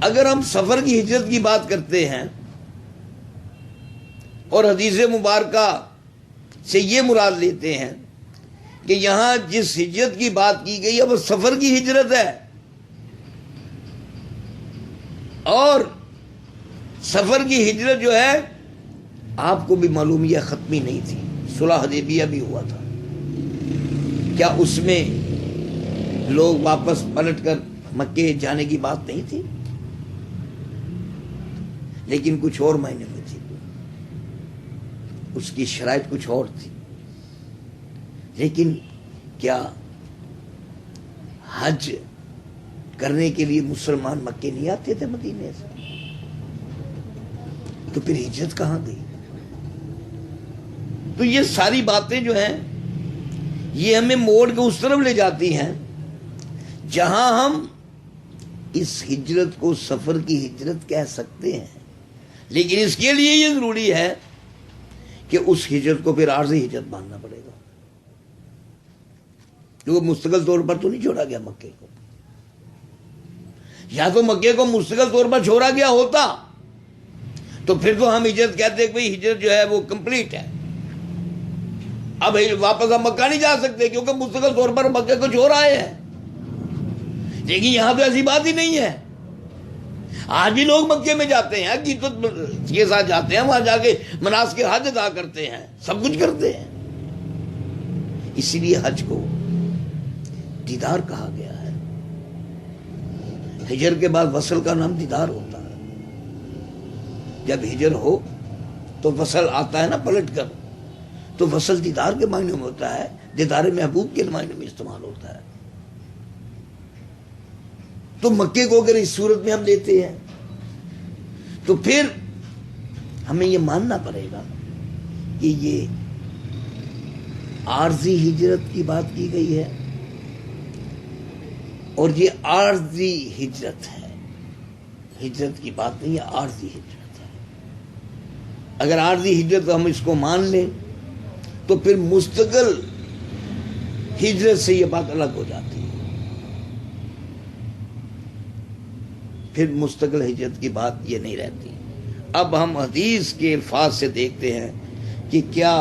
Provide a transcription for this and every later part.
اگر ہم سفر کی ہجرت کی بات کرتے ہیں اور حدیث مبارکہ سے یہ مراد لیتے ہیں کہ یہاں جس ہجرت کی بات کی گئی ہے وہ سفر کی ہجرت ہے، اور سفر کی ہجرت جو ہے آپ کو بھی معلوم یہ ختمی نہیں تھی، صلح حدیبیہ بھی ہوا تھا، کیا اس میں لوگ واپس پلٹ کر مکے جانے کی بات نہیں تھی؟ لیکن کچھ اور معنی میں تھی، اس کی شرائط کچھ اور تھی۔ لیکن کیا حج کرنے کے لیے مسلمان مکے نہیں آتے تھے مدینے سے؟ تو پھر ہجرت کہاں گئی؟ تو یہ ساری باتیں جو ہیں یہ ہمیں موڑ کے اس طرف لے جاتی ہیں جہاں ہم اس ہجرت کو سفر کی ہجرت کہہ سکتے ہیں، لیکن اس کے لیے یہ ضروری ہے کہ اس ہجرت کو پھر عارضی ہجرت ماننا پڑے گا، کیونکہ مستقل طور پر تو نہیں چھوڑا گیا مکے کو۔ یا تو مکے کو مستقل طور پر چھوڑا گیا ہوتا تو پھر تو ہم ہجرت کہتے کہ بھئی ہجرت جو ہے وہ کمپلیٹ ہے، اب واپس ہم مکہ نہیں جا سکتے کیونکہ مستقل طور پر مکے کو چھوڑ آئے ہیں۔ لیکن یہاں تو ایسی بات ہی نہیں ہے، آج بھی لوگ مکے میں جاتے ہیں، عقیدت کے ساتھ جاتے ہیں، وہاں جا کے مناسک حج ادا کرتے ہیں، سب کچھ کرتے ہیں۔ اسی لیے حج کو دیدار کہا گیا ہے۔ ہجر کے بعد وصل کا نام دیدار ہوتا ہے۔ جب ہجر ہو تو وصل آتا ہے نا پلٹ کر، تو وصل دیدار کے معنی میں ہوتا ہے، دیدار محبوب کے معنی میں استعمال ہوتا ہے۔ تو مکے کو اگر اس صورت میں ہم لیتے ہیں تو پھر ہمیں یہ ماننا پڑے گا کہ یہ عارضی ہجرت کی بات کی گئی ہے، اور یہ عارضی ہجرت ہے، ہجرت کی بات نہیں ہے، عارضی ہجرت ہے۔ اگر عارضی ہجرت ہم اس کو مان لیں تو پھر مستقل ہجرت سے یہ بات الگ ہو جاتی ہے، پھر مستقل ہجرت کی بات یہ نہیں رہتی۔ اب ہم حدیث کے الفاظ سے دیکھتے ہیں کہ کیا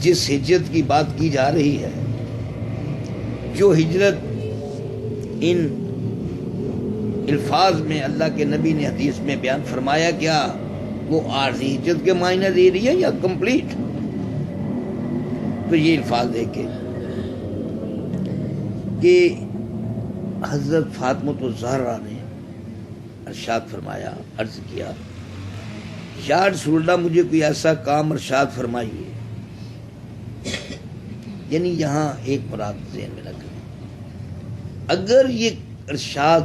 جس ہجرت کی بات کی جا رہی ہے، جو ہجرت ان الفاظ میں اللہ کے نبی نے حدیث میں بیان فرمایا، کیا وہ عارضی ہجرت کے معنی دے رہی ہے یا کمپلیٹ؟ تو یہ الفاظ دیکھیں کہ حضرت فاطمہ الزہرا نے ارشاد فرمایا، عرض کیا یا رسول اللہ مجھے کوئی ایسا کام ارشاد فرمائیے، یعنی یہاں ایک مراد ذہن میں رکھیں، اگر یہ ارشاد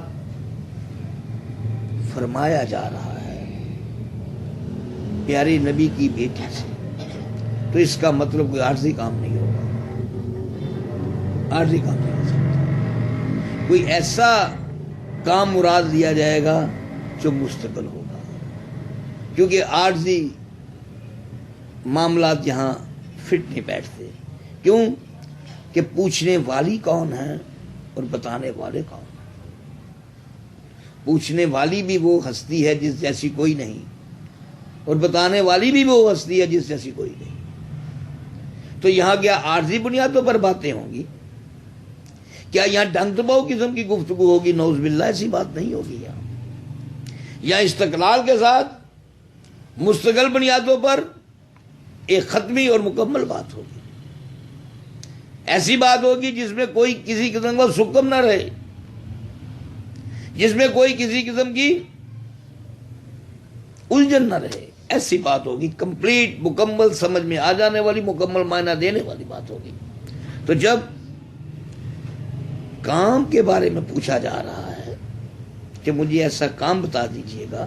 فرمایا جا رہا ہے پیارے نبی کی بیٹی سے تو اس کا مطلب کوئی عارضی کام نہیں ہوگا، عارضی کام نہیں ہو سکتا، کوئی ایسا کام مراد لیا جائے گا جو مستقل ہوگا، کیونکہ عارضی معاملات یہاں فٹ نہیں بیٹھتے۔ کیوں کہ پوچھنے والی کون ہے اور بتانے والے کون ہیں؟ پوچھنے والی بھی وہ ہستی ہے جس جیسی کوئی نہیں، اور بتانے والی بھی وہ ہستی ہے جس جیسی کوئی نہیں۔ تو یہاں کیا عارضی بنیادوں پر باتیں ہوں گی؟ کیا یہاں ڈنگ دباؤ قسم کی گفتگو ہوگی؟ نعوذ باللہ، ایسی بات نہیں ہوگی یہاں۔ یا استقلال کے ساتھ مستقل بنیادوں پر ایک ختمی اور مکمل بات ہوگی، ایسی بات ہوگی جس میں کوئی کسی قسم کا سکم نہ رہے، جس میں کوئی کسی قسم کی الجھن نہ رہے، ایسی بات ہوگی، کمپلیٹ، مکمل، سمجھ میں آ جانے والی، مکمل معنی دینے والی بات ہوگی۔ تو جب کام کے بارے میں پوچھا جا رہا ہے کہ مجھے ایسا کام بتا دیجئے گا،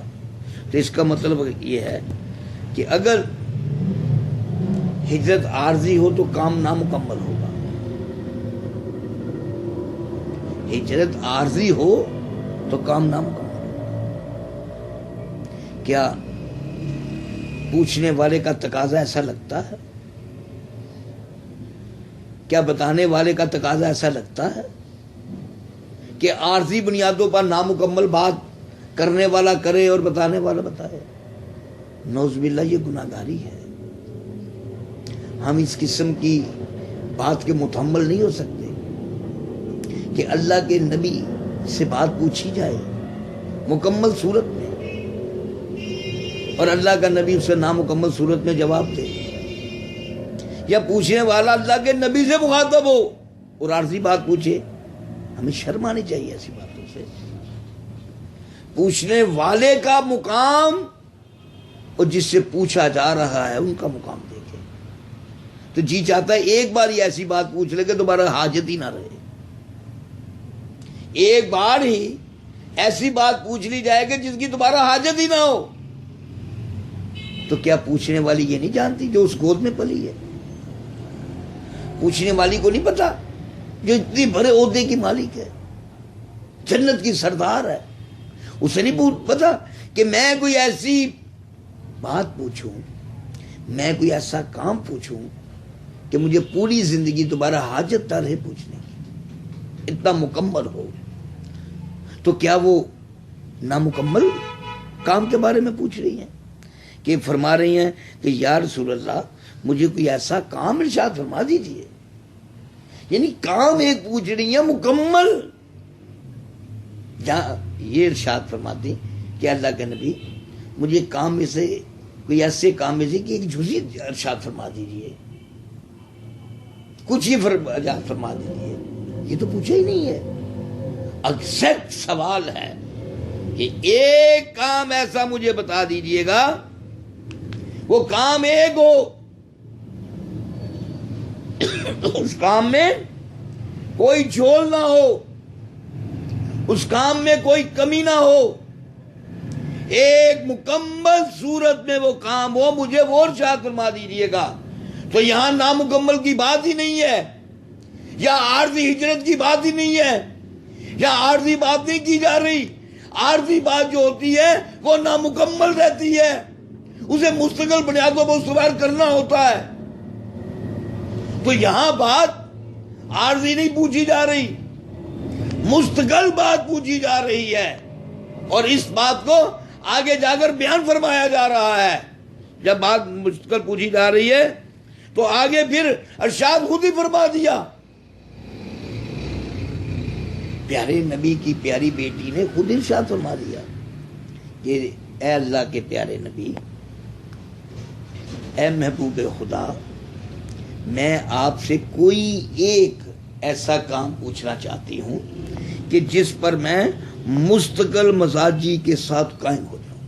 تو اس کا مطلب یہ ہے کہ اگر ہجرت عارضی ہو تو کام نامکمل ہوگا، ہجرت عارضی ہو تو کام نامکمل ہوگا۔ کیا پوچھنے والے کا تقاضا ایسا لگتا ہے؟ کیا بتانے والے کا تقاضا ایسا لگتا ہے کہ عارضی بنیادوں پر نامکمل بات کرنے والا کرے اور بتانے والا بتائے. نعوذ باللہ یہ گناہگاری ہے. ہم اس قسم کی بات کے متحمل نہیں ہو سکتے کہ اللہ کے نبی سے بات پوچھی جائے مکمل صورت میں اور اللہ کا نبی اسے نامکمل صورت میں جواب دے، یا پوچھنے والا اللہ کے نبی سے مخاطب ہو اور عارضی بات پوچھے. ہمیں شرم آنی چاہیے ایسی باتوں سے. پوچھنے والے کا مقام اور جس سے پوچھا جا رہا ہے ان کا مقام دیکھے. تو جی چاہتا ہے ایک بار ہی ایسی بات پوچھ لے کہ دوبارہ حاجت ہی نہ رہے. ایک بار ہی ایسی بات پوچھ لی جائے کہ جس کی دوبارہ حاجت ہی نہ ہو. تو کیا پوچھنے والی یہ نہیں جانتی جو اس گود میں پلی ہے؟ پوچھنے والی کو نہیں پتا جو اتنی بڑے عہدے کی مالک ہے، جنت کی سردار ہے، اسے نہیں پتا کہ میں کوئی ایسی بات پوچھوں، میں کوئی ایسا کام پوچھوں کہ مجھے پوری زندگی دوبارہ حاجت نہ رہے پوچھنے کی، اتنا مکمل ہو. تو کیا وہ نامکمل کام کے بارے میں پوچھ رہی ہیں کہ فرما رہی ہیں کہ یا رسول اللہ مجھے کوئی ایسا کام ارشاد فرما دیجیے؟ یعنی کام ایک پوچھ رہی ہیں مکمل. جہاں یہ ارشاد فرماتی کہ اللہ کے نبی مجھے کام میں سے کوئی ایسے کام میں سے کہ ایک جزئی ارشاد فرما دیجیے، کچھ ہی فرما دیجیے. یہ تو پوچھا ہی نہیں ہے. ایگزیکٹ سوال ہے کہ ایک کام ایسا مجھے بتا دیجیے گا، وہ کام ایک ہو، اس کام میں کوئی جھول نہ ہو، اس کام میں کوئی کمی نہ ہو، ایک مکمل صورت میں وہ کام ہو، مجھے وہ ارشاد فرما دیجیے گا. تو یہاں نامکمل کی بات ہی نہیں ہے، یا عارضی ہجرت کی بات ہی نہیں ہے، یا عارضی بات نہیں کی جا رہی. عارضی بات جو ہوتی ہے وہ نامکمل رہتی ہے، اسے مستقل بنیادوں پر استوار کرنا ہوتا ہے. تو یہاں بات عارضی نہیں پوچھی جا رہی، مستقل بات پوچھی جا رہی ہے، اور اس بات کو آگے جا کر بیان فرمایا جا رہا ہے. جب بات مستقل پوچھی جا رہی ہے تو آگے پھر ارشاد خود ہی فرما دیا. پیارے نبی کی پیاری بیٹی نے خود ارشاد فرما دیا کہ اے اللہ کے پیارے نبی، اے محبوب خدا، میں آپ سے کوئی ایک ایسا کام پوچھنا چاہتی ہوں کہ جس پر میں مستقل مزاجی کے ساتھ قائم ہو جاؤں،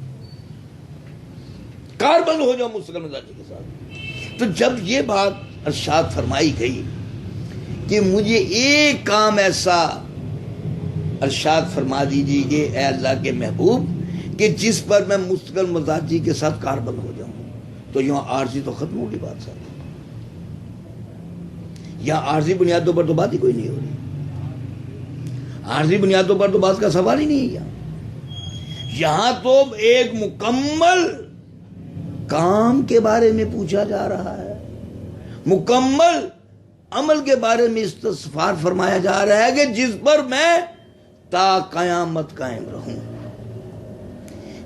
کاربند ہو جاؤں مستقل مزاجی کے ساتھ. تو جب یہ بات ارشاد فرمائی گئی کہ مجھے ایک کام ایسا ارشاد فرما دیجیے کہ اے اللہ کے محبوب کہ جس پر میں مستقل مزاجی کے ساتھ کاربند ہو جاؤں، تو یہاں عارضی تو ختم ہوگی بات ساتھ. یہاں عارضی بنیادوں پر تو بات ہی کوئی نہیں ہو رہی، عارضی بنیادوں پر تو بات کا سوال ہی نہیں ہے. یہاں تو ایک مکمل کام کے بارے میں پوچھا جا رہا ہے، مکمل عمل کے بارے میں استفسار فرمایا جا رہا ہے کہ جس پر میں تا قیامت قائم رہوں.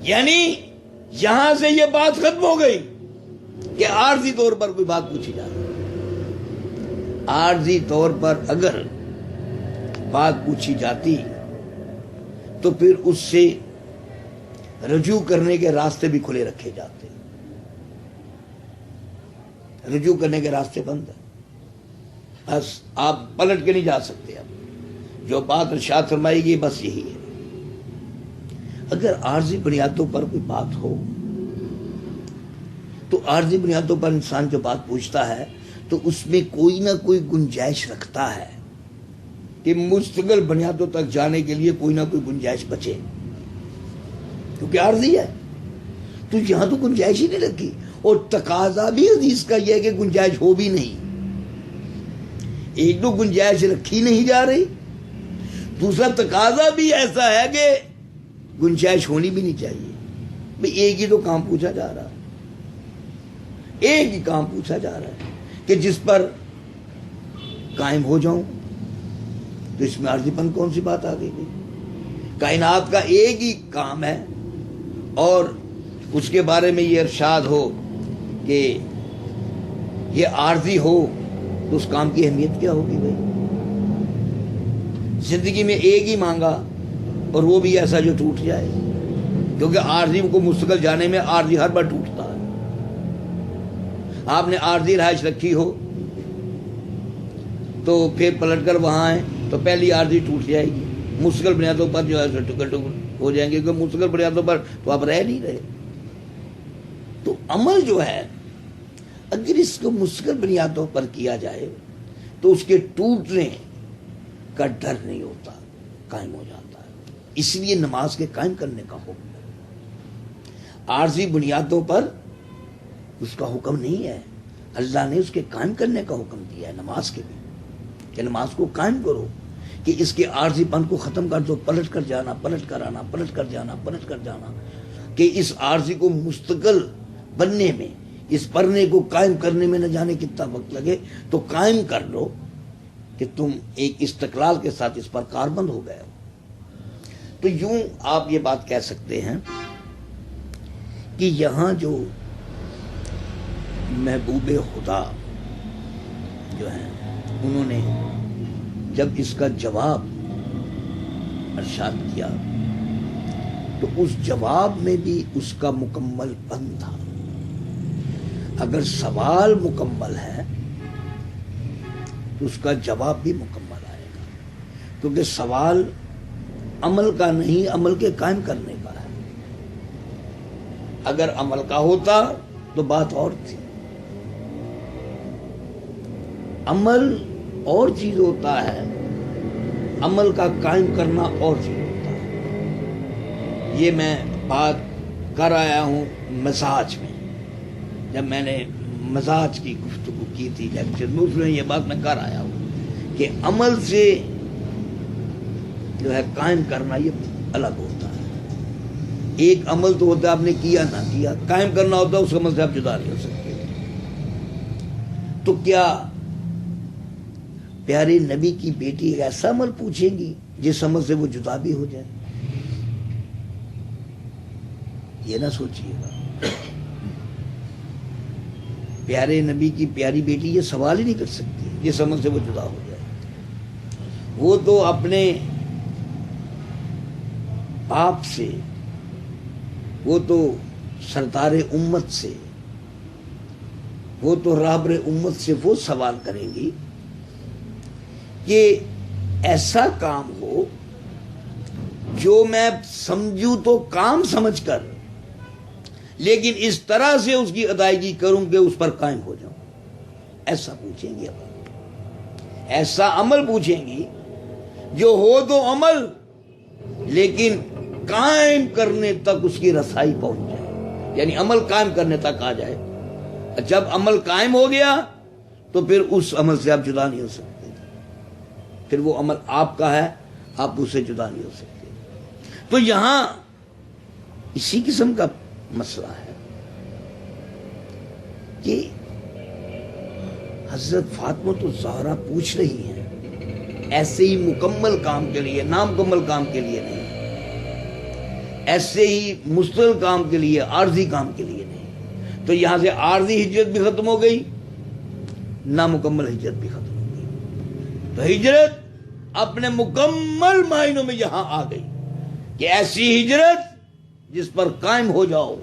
یعنی یہاں سے یہ بات ختم ہو گئی کہ عارضی طور پر کوئی بات پوچھی جا رہی ہے. عارضی طور پر اگر بات پوچھی جاتی تو پھر اس سے رجوع کرنے کے راستے بھی کھلے رکھے جاتے. رجوع کرنے کے راستے بند ہیں، بس آپ پلٹ کے نہیں جا سکتے. اب جو بات ارشاد فرمائی گئی بس یہی ہے. اگر عارضی بنیادوں پر کوئی بات ہو تو عارضی بنیادوں پر انسان جو بات پوچھتا ہے تو اس میں کوئی نہ کوئی گنجائش رکھتا ہے کہ مستقل بنیادوں تک جانے کے لیے کوئی نہ کوئی گنجائش بچے، کیونکہ عارضی ہے. تو یہاں تو گنجائش ہی نہیں رکھی، اور تقاضا بھی حدیث کا یہ ہے کہ گنجائش ہو بھی نہیں. ایک تو گنجائش رکھی نہیں جا رہی، دوسرا تقاضا بھی ایسا ہے کہ گنجائش ہونی بھی نہیں چاہیے. بھئی ایک ہی تو کام پوچھا جا رہا ہے، ایک ہی کام پوچھا جا رہا ہے کہ جس پر قائم ہو جاؤں، تو اس میں عارضی پن کون سی بات آ گئی؟ کائنات کا ایک ہی کام ہے، اور اس کے بارے میں یہ ارشاد ہو کہ یہ عارضی ہو تو اس کام کی اہمیت کیا ہوگی بھائی؟ زندگی میں ایک ہی مانگا اور وہ بھی ایسا جو ٹوٹ جائے، کیونکہ عارضی کو مستقل جانے میں عارضی ہر بار ٹوٹتا ہے۔ آپ نے عارضی رہائش رکھی ہو تو پھر پلٹ کر وہاں آئیں تو پہلی عارضی ٹوٹ جائے گی، مستقل بنیادوں پر جو ہے ٹکڑ ٹکڑ ہو جائیں گے، کیونکہ مستقل بنیادوں پر تو آپ رہ نہیں رہے۔ تو عمل جو ہے اگر اس کو مستقل بنیادوں پر کیا جائے تو اس کے ٹوٹنے کا ڈر نہیں ہوتا، قائم ہو جاتا ہے۔ اس لیے نماز کے قائم کرنے کا حکم ہے، عارضی بنیادوں پر اس کا حکم نہیں ہے۔ اللہ نے اس کے قائم کرنے کا حکم دیا ہے نماز کے بھی، کہ نماز کو قائم کرو، کہ اس کے عارضی پن کو ختم کر دو، پلٹ کر جانا، پلٹ کر آنا، پلٹ کر جانا، پلٹ کر جانا، کہ اس عارضی کو مستقل بننے میں، اس پرنے کو قائم کرنے میں نہ جانے کتنا وقت لگے، تو قائم کر لو کہ تم ایک استقلال کے ساتھ اس پر کاربند ہو گئے ہو۔ تو یوں آپ یہ بات کہہ سکتے ہیں کہ یہاں جو محبوب خدا جو ہیں انہوں نے جب اس کا جواب ارشاد کیا تو اس جواب میں بھی اس کا مکمل پن تھا۔ اگر سوال مکمل ہے تو اس کا جواب بھی مکمل آئے گا، کیونکہ سوال عمل کا نہیں، عمل کے قائم کرنے کا ہے۔ اگر عمل کا ہوتا تو بات اور تھی۔ عمل اور چیز ہوتا ہے، عمل کا قائم کرنا اور چیز ہوتا ہے۔ یہ میں بات کر آیا ہوں مزاج میں، جب میں نے مزاج کی گفتگو کی تھی لیکچر میں، اس میں یہ بات میں کر آیا ہوں کہ عمل سے جو ہے قائم کرنا یہ الگ ہوتا ہے۔ ایک عمل تو ہوتا ہے آپ نے کیا نہ کیا، قائم کرنا ہوتا ہے اس عمل سے آپ جدا نہیں ہو سکتے۔ تو کیا پیارے نبی کی بیٹی ایسا عمل پوچھیں گی جس عمل سے وہ جدا بھی ہو جائے؟ یہ نہ سوچیے گا۔ پیارے نبی کی پیاری بیٹی یہ سوال ہی نہیں کر سکتی جس عمل سے وہ جدا ہو جائے۔ وہ تو اپنے باپ سے، وہ تو سردار امت سے، وہ تو رہبر امت سے وہ سوال کریں گی کہ ایسا کام ہو جو میں سمجھوں تو کام سمجھ کر، لیکن اس طرح سے اس کی ادائیگی کروں کہ اس پر قائم ہو جاؤں، ایسا پوچھیں گی۔ ایسا عمل پوچھیں گی جو ہو تو عمل لیکن قائم کرنے تک اس کی رسائی پہنچ جائے، یعنی عمل قائم کرنے تک آ جائے۔ جب عمل قائم ہو گیا تو پھر اس عمل سے آپ جدا نہیں ہو سکتے، پھر وہ عمل آپ کا ہے، آپ اس سے جدا نہیں ہو سکتے۔ تو یہاں اسی قسم کا مسئلہ ہے کہ حضرت فاطمہ تو زہرا پوچھ رہی ہیں ایسے ہی مکمل کام کے لیے، نامکمل کام کے لیے نہیں، ایسے ہی مستقل کام کے لیے، عارضی کام کے لیے نہیں۔ تو یہاں سے عارضی ہجرت بھی ختم ہو گئی، نامکمل ہجرت بھی ختم ہو گئی۔ تو ہجرت اپنے مکمل معنوں میں یہاں آ گئی کہ ایسی ہجرت جس پر قائم ہو جاؤ،